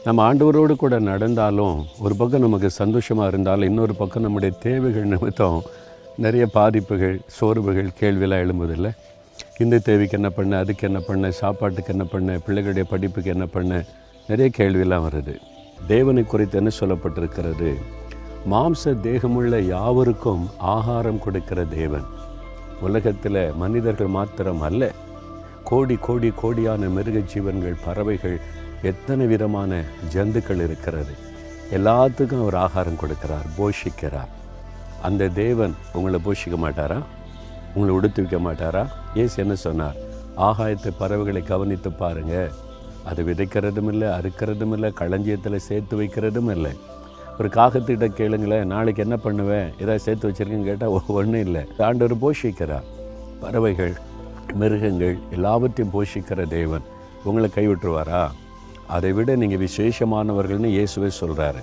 நம்ம ஆண்டவரோடு கூட நடந்தாலும் ஒரு பக்கம் நமக்கு சந்தோஷமாக இருந்தாலும் இன்னொரு பக்கம் நம்முடைய தேவைகள் நிமித்தம் நிறைய பாதிப்புகள், சோர்வுகள், கேள்வியெல்லாம் எழும்புதில்லை. இந்த தேவைக்கு என்ன பண்ண, அதுக்கு என்ன பண்ண, சாப்பாட்டுக்கு என்ன பண்ண, பிள்ளைகளுடைய படிப்புக்கு என்ன பண்ண, நிறைய கேள்வியெல்லாம் வருது. தேவனை குறித்து என்ன சொல்லப்பட்டிருக்கிறது? மாம்ச தேகமுள்ள யாவருக்கும் ஆகாரம் கொடுக்கிற தேவன். உலகத்தில் மனிதர்கள் மாத்திரம் அல்ல, கோடி கோடி கோடியான மிருக ஜீவன்கள், பறவைகள், எத்தனை விதமான ஜந்துக்கள் இருக்கிறது. எல்லாத்துக்கும் அவர் ஆகாரம் கொடுக்கிறார், போஷிக்கிறார். அந்த தேவன் உங்களை போஷிக்க மாட்டாரா? உங்களை உடுத்து வைக்க மாட்டாரா? ஏசு என்ன சொன்னார்? ஆகாயத்து பறவைகளை கவனித்து பாருங்கள், அது விதைக்கிறதும் இல்லை, அறுக்கிறதும் இல்லை, களஞ்சியத்தில் சேர்த்து வைக்கிறதும் இல்லை. ஒரு காகத்திட்ட கேளுங்களேன், நாளைக்கு என்ன பண்ணுவேன், ஏதாவது சேர்த்து வச்சுருக்கேன்னு கேட்டால் ஒன்றும் இல்லை. ஆண்டவர் போஷிக்கிறார். பறவைகள், மிருகங்கள் எல்லாவற்றையும் போஷிக்கிற தேவன் உங்களை கைவிட்டுருவாரா? அதை விட நீங்கள் விசேஷமானவர்கள்னு இயேசுவே சொல்கிறாரு.